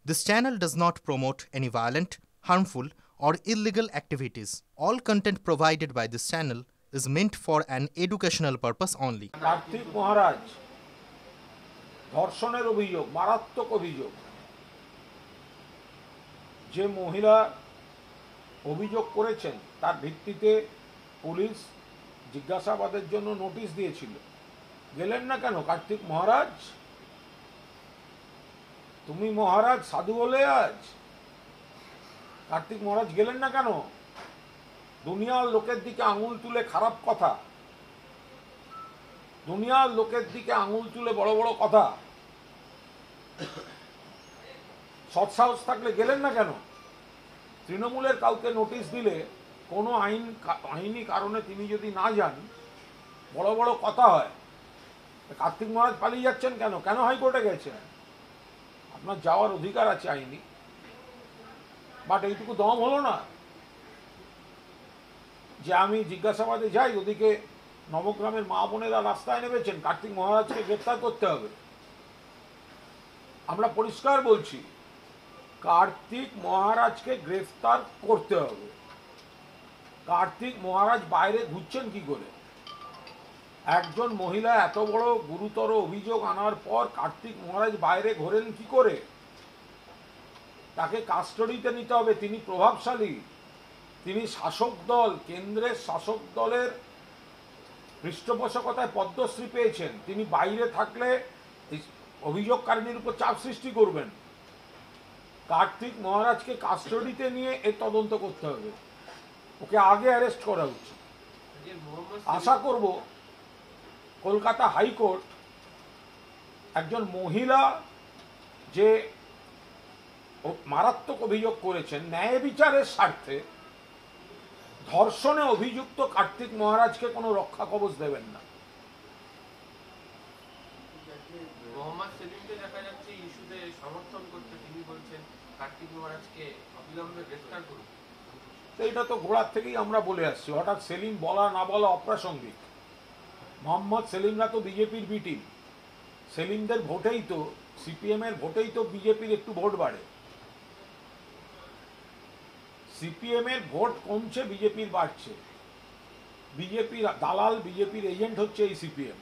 This channel does not promote any violent, harmful, or illegal activities. All content provided by this channel is meant for an educational purpose only. Kartik মহারাজ ধর্ষণের অভিযোগ, মারাত্মক অভিযোগ। যে মহিলা অভিযোগ করেছেন তার ভিত্তিতে পুলিশ জিজ্ঞাসাবাদের জন্য নোটিশ দিয়েছিল। গেলেন না কেন কার্তিক মহারাজ? তুমি মহারাজ সাধু বলে আজ কার্তিক মহারাজ গেলেন না কেন? দুনিয়ার লোকের দিকে আঙুল তুলে খারাপ কথা, দুনিয়ার লোকের দিকে আঙুল তুলে বড় বড় কথা, সৎসাহস থাকলে গেলেন না কেন? তৃণমূলের কাউকে নোটিশ দিলে কোনো আইনি কারণে তিনি যদি না যান, বড় বড় কথা হয়। কার্তিক মহারাজ পালিয়ে যাচ্ছেন কেন? কেন হাইকোর্টে গেছেন? আপনার যাওয়ার অধিকার আছে আইনি, বাট এইটুকু দম হলো না যে আমি জিজ্ঞাসাবাদে যাই, ওদিকে নবগ্রামের মা বোনেরা রাস্তায় নেমেছেন, কার্তিক মহারাজকে গ্রেফতার করতে হবে। আমরা পরিষ্কার বলছি, কার্তিক মহারাজকে গ্রেফতার করতে হবে। কার্তিক মহারাজ বাইরে ঘুরছেন কি করে? একজন মহিলা এত বড় গুরুতর অভিযোগ আনার পর কার্তিক মহারাজ বাইরে ঘোরেন কি করে? তাকে কাস্টডিতে নিতে হবে। তিনি প্রভাবশালী, তিনি শাসক দল, কেন্দ্রের শাসক দলের পৃষ্ঠপোষকতায় পদ্মশ্রী পেয়েছেন। তিনি বাইরে থাকলে অভিযোগকারিনীর উপর চাপ সৃষ্টি করবেন। কার্তিক মহারাজকে কাস্টডিতে নিয়ে এর তদন্ত করতে হবে, ওকে আগে অ্যারেস্ট করা উচিত। আশা করব কলকাতা হাইকোর্ট একজন মহিলা যে মারাত্মক অভিযোগ করেছেন, ন্যায় বিচারের স্বার্থে ধর্ষণে অভিযুক্ত কার্তিক মহারাজকে কোনো রক্ষা কবচ দেবেন না। মোহাম্মদ সেলিমকে দেখা যাচ্ছে ইস্যুতে সমর্থন করতে, তিনি বলছেন কার্তিক মহারাজকে অবিলম্বে গ্রেফতার করুন। এইটা তো গোড়ার থেকেই আমরা বলে আসছি, হঠাৎ সেলিম বলা না বলা অপ্রাসঙ্গিক। মোহাম্মদ সেলিমরা তো বিজেপির বি টিম। সেলিমদের ভোটেই তো, সিপিএম এর ভোটেই তো বিজেপির একটু ভোট বাড়ে। সিপিএম এর ভোট কমছে, বিজেপির বাড়ছে। বিজেপির দালাল, বিজেপির এজেন্ট হচ্ছে এই সিপিএম।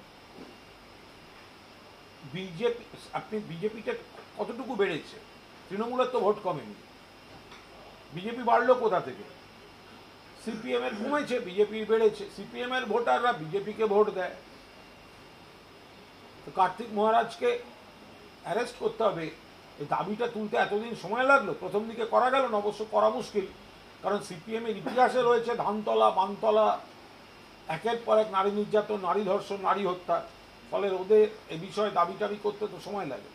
বিজেপি, আপনি বিজেপিটা কতটুকু বেড়েছে? তৃণমূলের তো ভোট কমেনি, বিজেপি বাড়লো কোথা থেকে? সিপিএম এর কমেছে, বিজেপির বেড়েছে। সিপিএম এর ভোটাররা বিজেপিকে ভোট দেয়। তো কার্তিক মহারাজকে অ্যারেস্ট করতে হবে। এই দাবিটা তুলতে এতদিন সময় লাগলো, প্রথম দিকে করা গেল না, অবশ্য করা মুশকিল, কারণ সিপিএম এর ইতিহাসে রয়েছে ধানতলা, বানতলা, একের পর এক নারী নির্যাতন, নারী ধর্ষণ, নারী হত্যা। ফলে ওদের এ বিষয়ে দাবি টাবি করতে তো সময় লাগে।